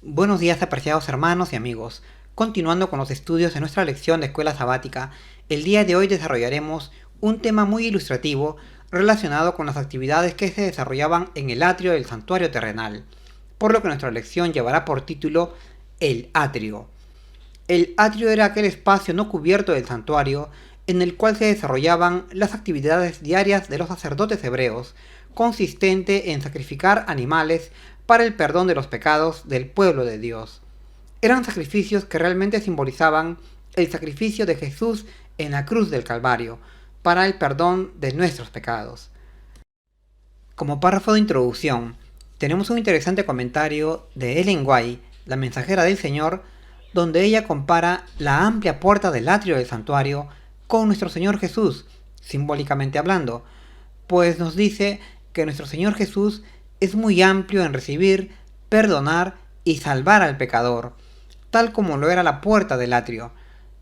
Buenos días, apreciados hermanos y amigos. Continuando con los estudios de nuestra lección de escuela sabática, el día de hoy desarrollaremos un tema muy ilustrativo relacionado con las actividades que se desarrollaban en el atrio del santuario terrenal, por lo que nuestra lección llevará por título El atrio. El atrio era aquel espacio no cubierto del santuario en el cual se desarrollaban las actividades diarias de los sacerdotes hebreos, consistente en sacrificar animales para el perdón de los pecados del pueblo de Dios. Eran sacrificios que realmente simbolizaban el sacrificio de Jesús en la cruz del Calvario, para el perdón de nuestros pecados. Como párrafo de introducción, tenemos un interesante comentario de Ellen White, la mensajera del Señor, donde ella compara la amplia puerta del atrio del santuario con nuestro Señor Jesús, simbólicamente hablando, pues nos dice que nuestro Señor Jesús es muy amplio en recibir, perdonar y salvar al pecador, tal como lo era la puerta del atrio,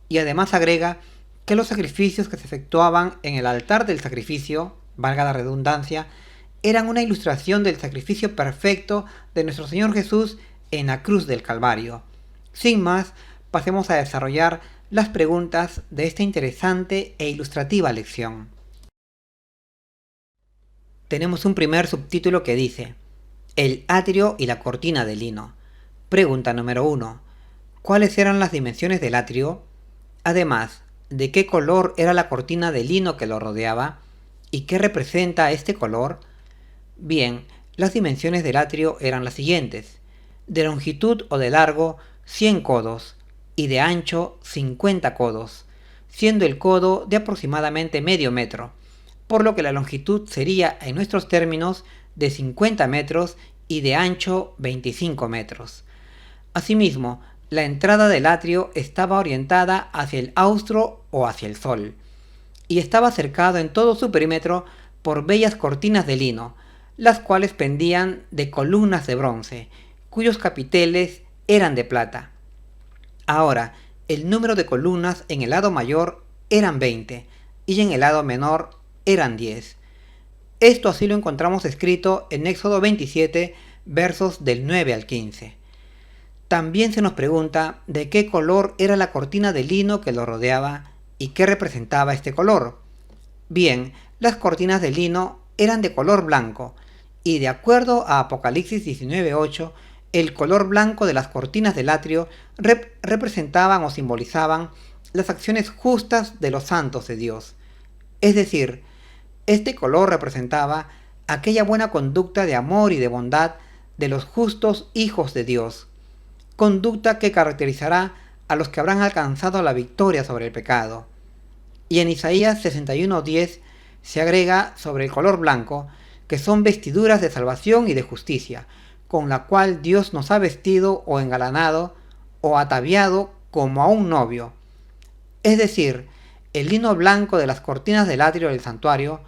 y además agrega que los sacrificios que se efectuaban en el altar del sacrificio, valga la redundancia, eran una ilustración del sacrificio perfecto de nuestro Señor Jesús en la cruz del Calvario. Sin más, pasemos a desarrollar las preguntas de esta interesante e ilustrativa lección. Tenemos un primer subtítulo que dice: El atrio y la cortina de lino. Pregunta número 1. ¿Cuáles eran las dimensiones del atrio? Además, ¿de qué color era la cortina de lino que lo rodeaba? ¿Y qué representa este color? Bien, las dimensiones del atrio eran las siguientes: de longitud o de largo 100 codos y de ancho 50 codos, siendo el codo de aproximadamente medio metro, por lo que la longitud sería en nuestros términos de 50 metros y de ancho 25 metros. Asimismo, la entrada del atrio estaba orientada hacia el austro o hacia el sol, y estaba cercado en todo su perímetro por bellas cortinas de lino, las cuales pendían de columnas de bronce, cuyos capiteles eran de plata. Ahora, el número de columnas en el lado mayor eran 20 y en el lado menor eran 10. Esto así lo encontramos escrito en Éxodo 27, versos del 9 al 15. También se nos pregunta de qué color era la cortina de lino que lo rodeaba y qué representaba este color. Bien, las cortinas de lino eran de color blanco, y de acuerdo a Apocalipsis 19:8, el color blanco de las cortinas del atrio representaban o simbolizaban las acciones justas de los santos de Dios. Es decir, este color representaba aquella buena conducta de amor y de bondad de los justos hijos de Dios, conducta que caracterizará a los que habrán alcanzado la victoria sobre el pecado. Y en Isaías 61:10 se agrega sobre el color blanco que son vestiduras de salvación y de justicia, con la cual Dios nos ha vestido o engalanado o ataviado como a un novio. Es decir, el lino blanco de las cortinas del atrio del santuario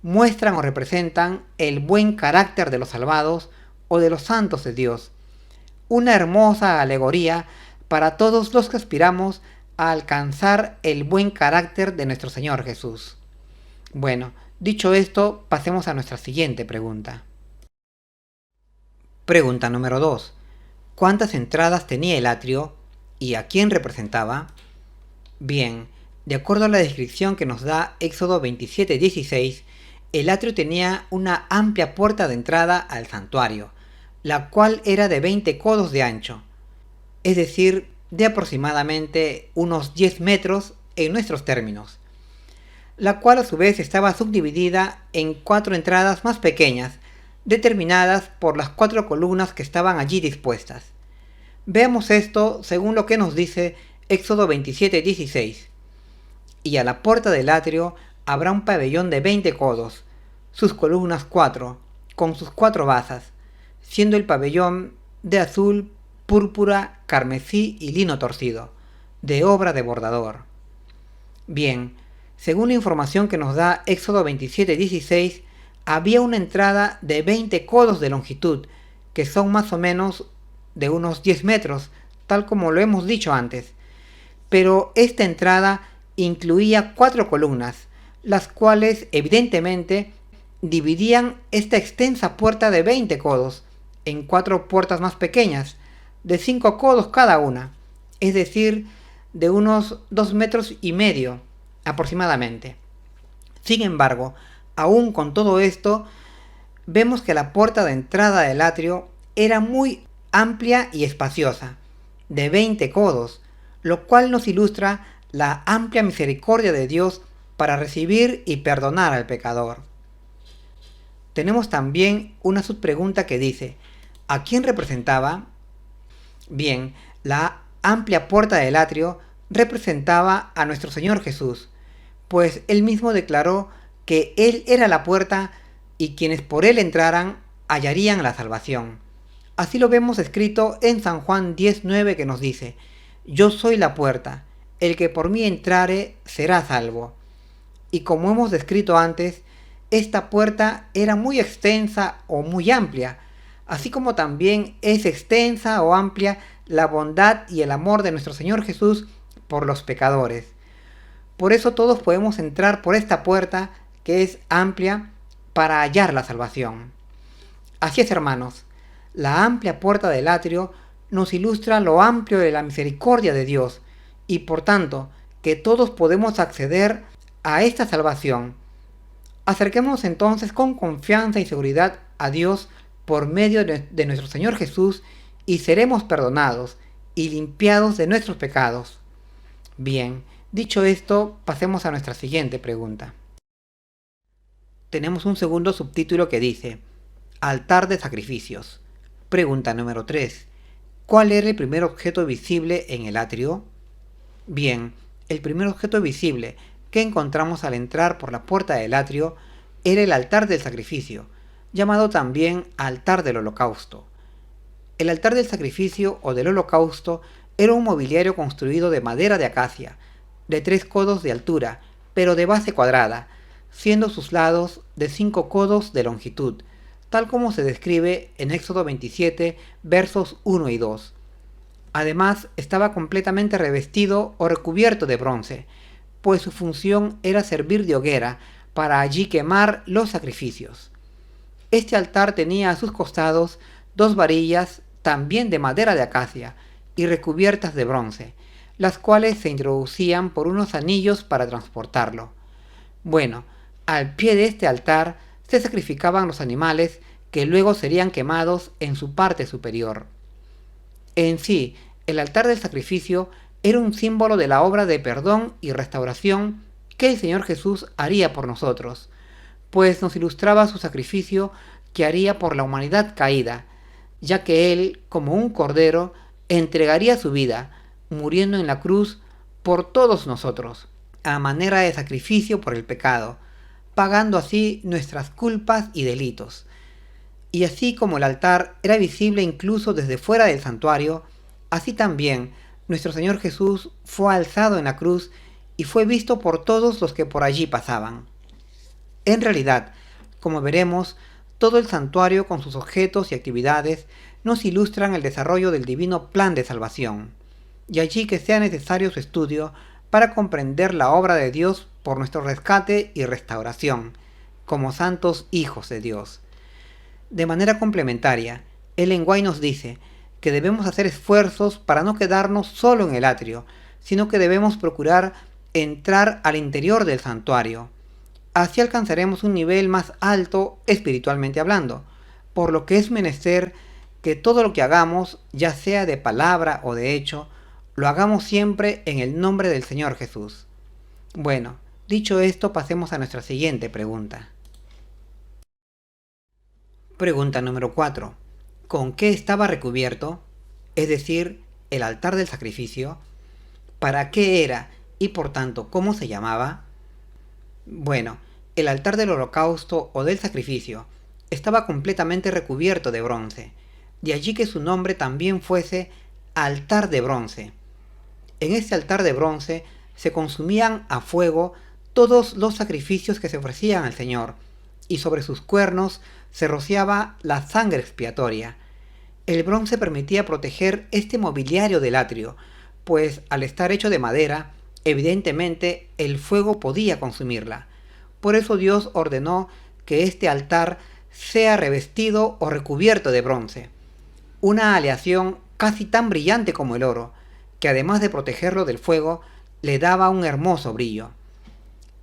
muestran o representan el buen carácter de los salvados o de los santos de Dios. Una hermosa alegoría para todos los que aspiramos a alcanzar el buen carácter de nuestro Señor Jesús. Bueno, dicho esto, pasemos a nuestra siguiente pregunta. Pregunta número 2. ¿Cuántas entradas tenía el atrio y a quién representaba? Bien, de acuerdo a la descripción que nos da Éxodo 27:16, el atrio tenía una amplia puerta de entrada al santuario, la cual era de 20 codos de ancho, es decir, de aproximadamente unos 10 metros en nuestros términos, la cual a su vez estaba subdividida en 4 entradas más pequeñas, determinadas por las 4 columnas que estaban allí dispuestas. Veamos esto según lo que nos dice Éxodo 27:16. Y a la puerta del atrio habrá un pabellón de 20 codos, sus columnas 4, con sus 4 basas, siendo el pabellón de azul, púrpura, carmesí y lino torcido, de obra de bordador. Bien, según la información que nos da Éxodo 27:16, había una entrada de 20 codos de longitud, que son más o menos de unos 10 metros, tal como lo hemos dicho antes. Pero esta entrada incluía 4 columnas, las cuales evidentemente dividían esta extensa puerta de 20 codos en 4 puertas más pequeñas, de 5 codos cada una, es decir, de unos 2,5 metros aproximadamente. Sin embargo, aún con todo esto, vemos que la puerta de entrada del atrio era muy amplia y espaciosa, de 20 codos, lo cual nos ilustra la amplia misericordia de Dios para recibir y perdonar al pecador. Tenemos también una subpregunta que dice, ¿a quién representaba? Bien, la amplia puerta del atrio representaba a nuestro Señor Jesús, pues Él mismo declaró que Él era la puerta y quienes por Él entraran hallarían la salvación. Así lo vemos escrito en San Juan 10:9 que nos dice, yo soy la puerta, el que por mí entrare será salvo. Y como hemos descrito antes, esta puerta era muy extensa o muy amplia, así como también es extensa o amplia la bondad y el amor de nuestro Señor Jesús por los pecadores. Por eso todos podemos entrar por esta puerta que es amplia para hallar la salvación. Así es, hermanos, la amplia puerta del atrio nos ilustra lo amplio de la misericordia de Dios y por tanto que todos podemos acceder a esta salvación. Acerquémonos entonces con confianza y seguridad a Dios por medio de nuestro Señor Jesús y seremos perdonados y limpiados de nuestros pecados. Bien, dicho esto, pasemos a nuestra siguiente pregunta. Tenemos un segundo subtítulo que dice, Altar de sacrificios. Pregunta número 3. ¿Cuál era el primer objeto visible en el atrio? Bien, el primer objeto visible que encontramos al entrar por la puerta del atrio era el altar del sacrificio, llamado también altar del holocausto. El altar del sacrificio o del holocausto era un mobiliario construido de madera de acacia, de 3 codos de altura, pero de base cuadrada, siendo sus lados de 5 codos de longitud, tal como se describe en Éxodo 27, versos 1 y 2. Además, estaba completamente revestido o recubierto de bronce, pues su función era servir de hoguera para allí quemar los sacrificios. Este altar tenía a sus costados 2 varillas también de madera de acacia y recubiertas de bronce, las cuales se introducían por unos anillos para transportarlo. Bueno, al pie de este altar se sacrificaban los animales que luego serían quemados en su parte superior. En sí, el altar del sacrificio era un símbolo de la obra de perdón y restauración que el Señor Jesús haría por nosotros, pues nos ilustraba su sacrificio que haría por la humanidad caída, ya que Él, como un cordero, entregaría su vida, muriendo en la cruz por todos nosotros, a manera de sacrificio por el pecado, pagando así nuestras culpas y delitos. Y así como el altar era visible incluso desde fuera del santuario, así también nuestro Señor Jesús fue alzado en la cruz y fue visto por todos los que por allí pasaban. En realidad, como veremos, todo el santuario con sus objetos y actividades nos ilustran el desarrollo del divino plan de salvación, y allí que sea necesario su estudio para comprender la obra de Dios por nuestro rescate y restauración, como santos hijos de Dios. De manera complementaria, Ellen White nos dice que debemos hacer esfuerzos para no quedarnos solo en el atrio, sino que debemos procurar entrar al interior del santuario. Así alcanzaremos un nivel más alto espiritualmente hablando, por lo que es menester que todo lo que hagamos, ya sea de palabra o de hecho, lo hagamos siempre en el nombre del Señor Jesús. Bueno, dicho esto, pasemos a nuestra siguiente pregunta. Pregunta número 4. ¿Con qué estaba recubierto? Es decir, el altar del sacrificio. ¿Para qué era y por tanto cómo se llamaba? Bueno, el altar del holocausto o del sacrificio estaba completamente recubierto de bronce, de allí que su nombre también fuese altar de bronce. En este altar de bronce se consumían a fuego todos los sacrificios que se ofrecían al Señor, y sobre sus cuernos se rociaba la sangre expiatoria. El bronce permitía proteger este mobiliario del atrio, pues al estar hecho de madera, evidentemente el fuego podía consumirla. Por eso Dios ordenó que este altar sea revestido o recubierto de bronce, una aleación casi tan brillante como el oro, que además de protegerlo del fuego, le daba un hermoso brillo.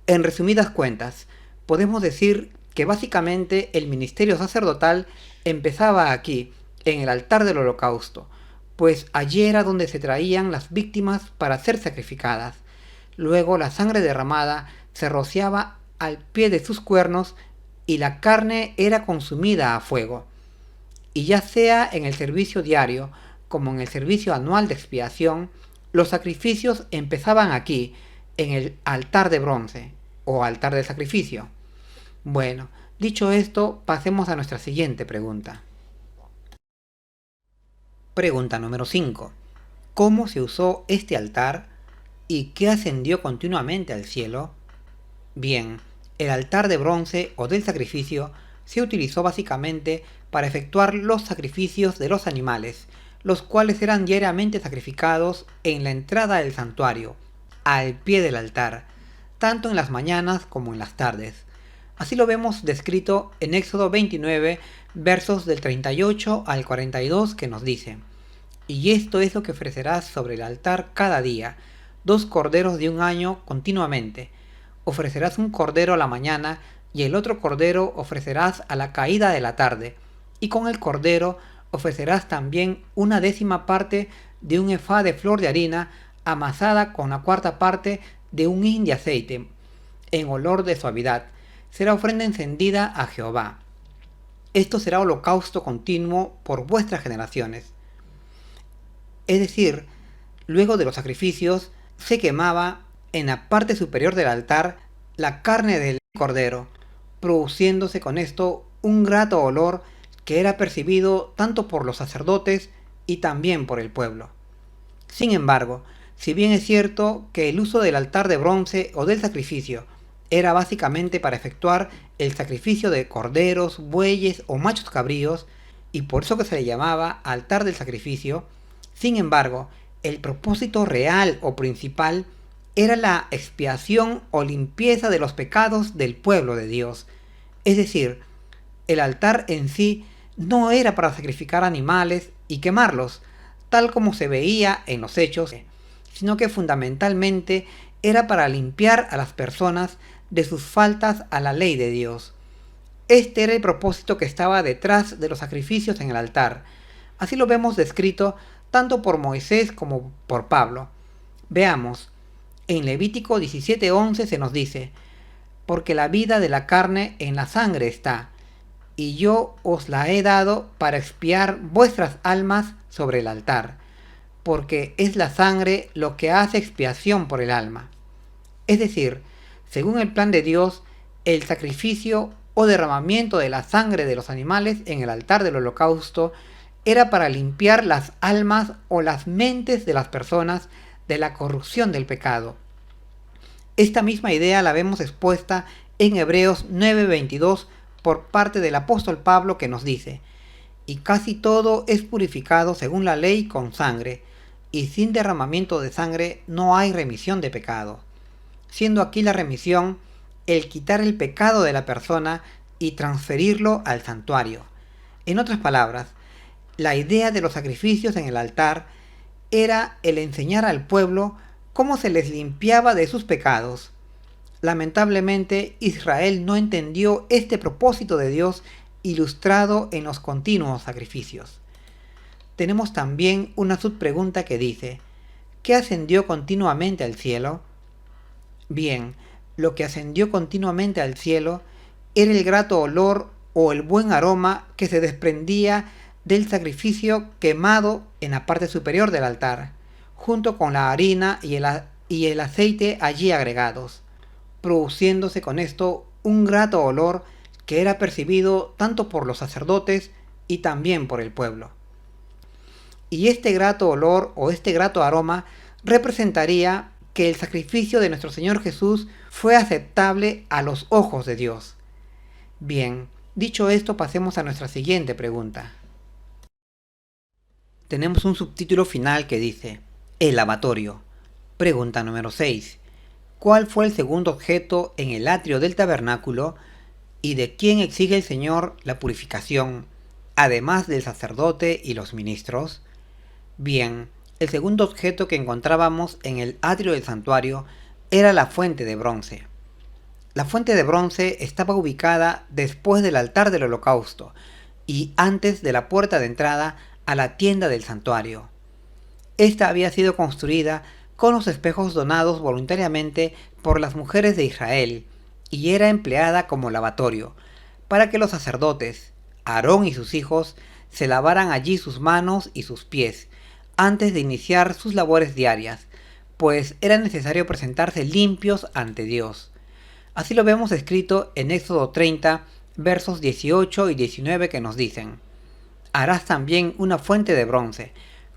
En resumidas cuentas, podemos decir que básicamente el ministerio sacerdotal empezaba aquí, en el altar del holocausto, pues allí era donde se traían las víctimas para ser sacrificadas. Luego la sangre derramada se rociaba al pie de sus cuernos y la carne era consumida a fuego. Y ya sea en el servicio diario como en el servicio anual de expiación, los sacrificios empezaban aquí, en el altar de bronce, o altar del sacrificio. Bueno, dicho esto, pasemos a nuestra siguiente pregunta. Pregunta número 5. ¿Cómo se usó este altar y qué ascendió continuamente al cielo? Bien, el altar de bronce o del sacrificio se utilizó básicamente para efectuar los sacrificios de los animales, los cuales eran diariamente sacrificados en la entrada del santuario, al pie del altar, tanto en las mañanas como en las tardes. Así lo vemos descrito en Éxodo 29, versos del 38 al 42, que nos dice: «Y esto es lo que ofrecerás sobre el altar cada día, 2 corderos de un año continuamente. Ofrecerás un cordero a la mañana, y el otro cordero ofrecerás a la caída de la tarde, y con el cordero ofrecerás también 1/10 parte de un efá de flor de harina amasada con la 1/4 parte de un hin de aceite, en olor de suavidad. Será ofrenda encendida a Jehová. Esto será holocausto continuo por vuestras generaciones». Es decir, luego de los sacrificios se quemaba en la parte superior del altar la carne del cordero, produciéndose con esto un grato olor que era percibido tanto por los sacerdotes y también por el pueblo. Sin embargo, si bien es cierto que el uso del altar de bronce o del sacrificio era básicamente para efectuar el sacrificio de corderos, bueyes o machos cabríos, y por eso que se le llamaba altar del sacrificio, sin embargo, el propósito real o principal era la expiación o limpieza de los pecados del pueblo de Dios. Es decir, el altar en sí no era para sacrificar animales y quemarlos, tal como se veía en los hechos, sino que fundamentalmente era para limpiar a las personas de sus faltas a la ley de Dios. Este era el propósito que estaba detrás de los sacrificios en el altar. Así lo vemos descrito tanto por Moisés como por Pablo. Veamos, en Levítico 17:11 se nos dice: «Porque la vida de la carne en la sangre está, y yo os la he dado para expiar vuestras almas sobre el altar, porque es la sangre lo que hace expiación por el alma». Es decir, según el plan de Dios, el sacrificio o derramamiento de la sangre de los animales en el altar del holocausto era para limpiar las almas o las mentes de las personas de la corrupción del pecado. Esta misma idea la vemos expuesta en Hebreos 9:22 por parte del apóstol Pablo, que nos dice: «Y casi todo es purificado según la ley con sangre, y sin derramamiento de sangre no hay remisión de pecado», siendo aquí la remisión el quitar el pecado de la persona y transferirlo al santuario. En otras palabras, la idea de los sacrificios en el altar era el enseñar al pueblo cómo se les limpiaba de sus pecados. Lamentablemente, Israel no entendió este propósito de Dios ilustrado en los continuos sacrificios. Tenemos también una subpregunta que dice: ¿qué ascendió continuamente al cielo? Bien, lo que ascendió continuamente al cielo era el grato olor o el buen aroma que se desprendía del sacrificio quemado en la parte superior del altar, junto con la harina y el aceite allí agregados, produciéndose con esto un grato olor que era percibido tanto por los sacerdotes y también por el pueblo. Y este grato olor o este grato aroma representaría que el sacrificio de nuestro Señor Jesús fue aceptable a los ojos de Dios. Bien, dicho esto, pasemos a nuestra siguiente pregunta. Tenemos un subtítulo final que dice: el lavatorio. Pregunta número 6. ¿Cuál fue el segundo objeto en el atrio del tabernáculo y de quién exige el Señor la purificación, además del sacerdote y los ministros? Bien, el segundo objeto que encontrábamos en el atrio del santuario era la fuente de bronce. La fuente de bronce estaba ubicada después del altar del holocausto y antes de la puerta de entrada a la tienda del santuario. Esta había sido construida con los espejos donados voluntariamente por las mujeres de Israel y era empleada como lavatorio, para que los sacerdotes, Aarón y sus hijos, se lavaran allí sus manos y sus pies, antes de iniciar sus labores diarias, pues era necesario presentarse limpios ante Dios. Así lo vemos escrito en Éxodo 30, versos 18 y 19 que nos dicen: harás también una fuente de bronce,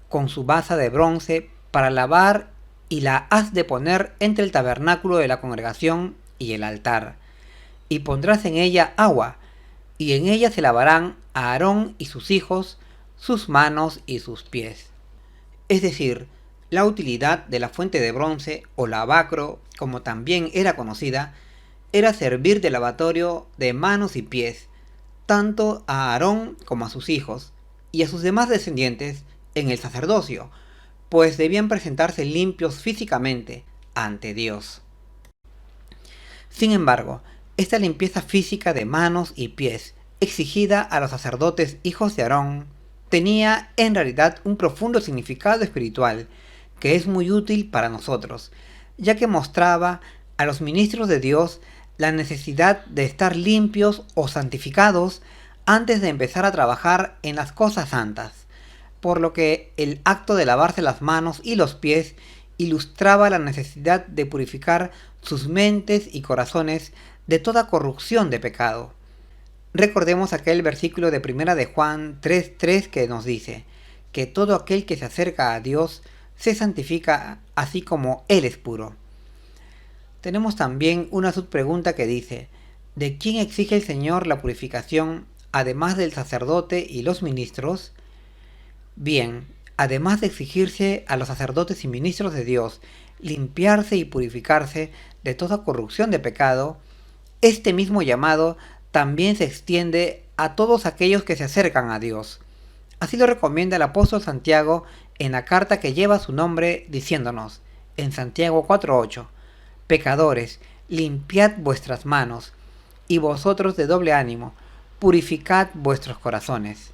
con su base de bronce para lavar, y la has de poner entre el tabernáculo de la congregación y el altar. Y pondrás en ella agua, y en ella se lavarán Aarón y sus hijos, sus manos y sus pies. Es decir, la utilidad de la fuente de bronce, o lavacro, como también era conocida, era servir de lavatorio de manos y pies, tanto a Aarón como a sus hijos, y a sus demás descendientes en el sacerdocio, pues debían presentarse limpios físicamente ante Dios. Sin embargo, esta limpieza física de manos y pies, exigida a los sacerdotes hijos de Aarón, tenía en realidad un profundo significado espiritual que es muy útil para nosotros, ya que mostraba a los ministros de Dios la necesidad de estar limpios o santificados antes de empezar a trabajar en las cosas santas, por lo que el acto de lavarse las manos y los pies ilustraba la necesidad de purificar sus mentes y corazones de toda corrupción de pecado. Recordemos aquel versículo de 1 de Juan 3:3 que nos dice que todo aquel que se acerca a Dios se santifica así como Él es puro. Tenemos también una subpregunta que dice: ¿de quién exige el Señor la purificación, además del sacerdote y los ministros? Bien, además de exigirse a los sacerdotes y ministros de Dios limpiarse y purificarse de toda corrupción de pecado, este mismo llamado también se extiende a todos aquellos que se acercan a Dios. Así lo recomienda el apóstol Santiago en la carta que lleva su nombre, diciéndonos en Santiago 4:8: pecadores, limpiad vuestras manos, y vosotros de doble ánimo, purificad vuestros corazones.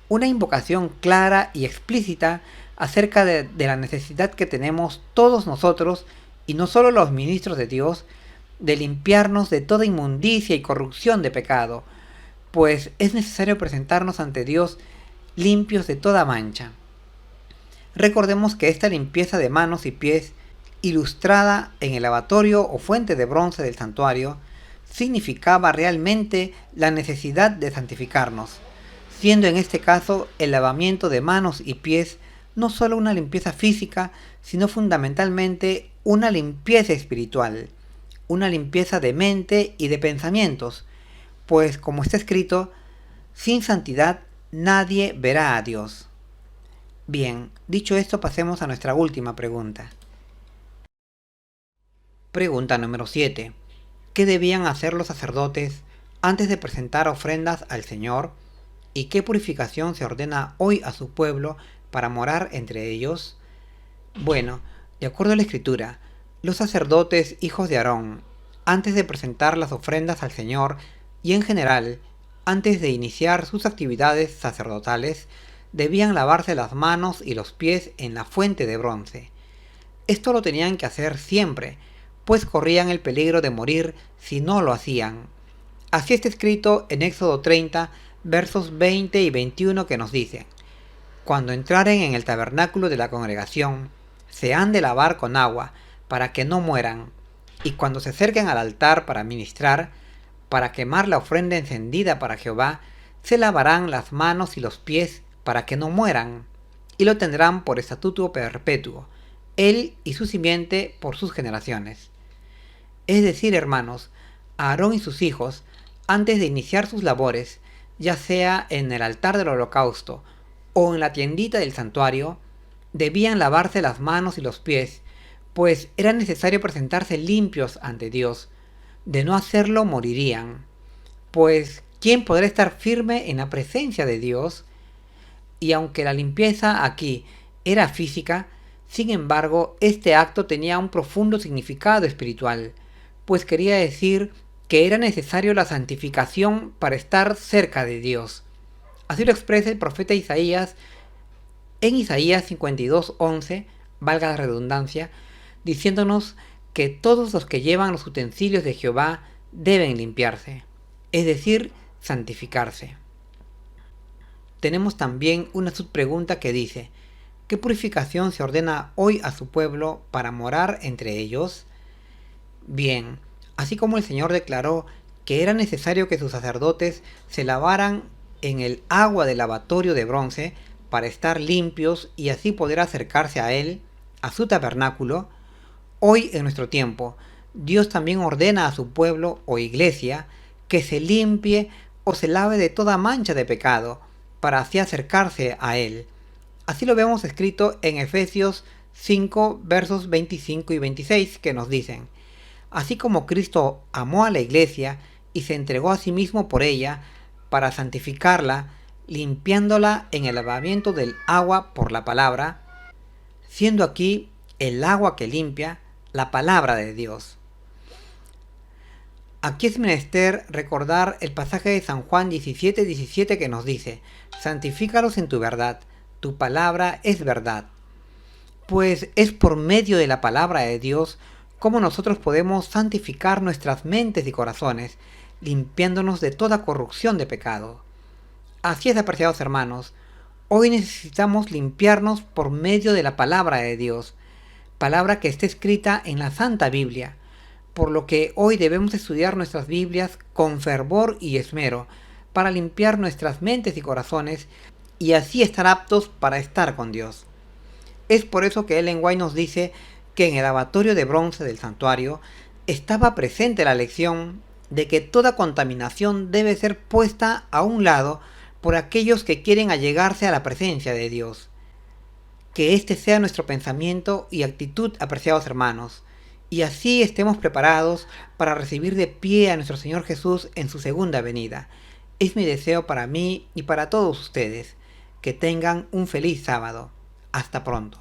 Una invocación clara y explícita acerca de la necesidad que tenemos todos nosotros, y no solo los ministros de Dios, de limpiarnos de toda inmundicia y corrupción de pecado, pues es necesario presentarnos ante Dios limpios de toda mancha. Recordemos que esta limpieza de manos y pies, ilustrada en el lavatorio o fuente de bronce del santuario, significaba realmente la necesidad de santificarnos, siendo en este caso el lavamiento de manos y pies no solo una limpieza física, sino fundamentalmente una limpieza espiritual, una limpieza de mente y de pensamientos, pues como está escrito, sin santidad nadie verá a Dios. Bien, dicho esto, pasemos a nuestra última pregunta. Pregunta número 7. ¿Qué debían hacer los sacerdotes antes de presentar ofrendas al Señor? ¿Y qué purificación se ordena hoy a su pueblo para morar entre ellos? Bueno, de acuerdo a la Escritura, los sacerdotes hijos de Aarón, antes de presentar las ofrendas al Señor y en general, antes de iniciar sus actividades sacerdotales, debían lavarse las manos y los pies en la fuente de bronce. Esto lo tenían que hacer siempre, pues corrían el peligro de morir si no lo hacían. Así está escrito en Éxodo 30, versos 20 y 21 que nos dicen: cuando entraren en el tabernáculo de la congregación, se han de lavar con agua, para que no mueran, y cuando se acerquen al altar para ministrar, para quemar la ofrenda encendida para Jehová, se lavarán las manos y los pies para que no mueran, y lo tendrán por estatuto perpetuo, él y su simiente por sus generaciones. Es decir, hermanos, Aarón y sus hijos, antes de iniciar sus labores, ya sea en el altar del holocausto o en la tiendita del santuario, debían lavarse las manos y los pies, pues era necesario presentarse limpios ante Dios. De no hacerlo morirían. Pues, ¿quién podrá estar firme en la presencia de Dios? Y aunque la limpieza aquí era física, sin embargo, este acto tenía un profundo significado espiritual, pues quería decir que era necesario la santificación para estar cerca de Dios. Así lo expresa el profeta Isaías en Isaías 52:11, valga la redundancia, diciéndonos que todos los que llevan los utensilios de Jehová deben limpiarse, es decir, santificarse. Tenemos también una subpregunta que dice: ¿qué purificación se ordena hoy a su pueblo para morar entre ellos? Bien, así como el Señor declaró que era necesario que sus sacerdotes se lavaran en el agua del lavatorio de bronce para estar limpios y así poder acercarse a Él, a su tabernáculo, hoy en nuestro tiempo, Dios también ordena a su pueblo o iglesia que se limpie o se lave de toda mancha de pecado, para así acercarse a Él. Así lo vemos escrito en Efesios 5, versos 25 y 26, que nos dicen: así como Cristo amó a la iglesia y se entregó a sí mismo por ella, para santificarla, limpiándola en el lavamiento del agua por la palabra, siendo aquí el agua que limpia la palabra de Dios. Aquí es menester recordar el pasaje de San Juan 17:17 que nos dice: santifícalos en tu verdad, tu palabra es verdad. Pues es por medio de la palabra de Dios como nosotros podemos santificar nuestras mentes y corazones, limpiándonos de toda corrupción de pecado. Así es, apreciados hermanos, hoy necesitamos limpiarnos por medio de la palabra de Dios, palabra que está escrita en la Santa Biblia, por lo que hoy debemos estudiar nuestras Biblias con fervor y esmero, para limpiar nuestras mentes y corazones, y así estar aptos para estar con Dios. Es por eso que Ellen White nos dice que en el lavatorio de bronce del santuario estaba presente la lección de que toda contaminación debe ser puesta a un lado por aquellos que quieren allegarse a la presencia de Dios. Que este sea nuestro pensamiento y actitud, apreciados hermanos, y así estemos preparados para recibir de pie a nuestro Señor Jesús en su segunda venida. Es mi deseo para mí y para todos ustedes. Que tengan un feliz sábado. Hasta pronto.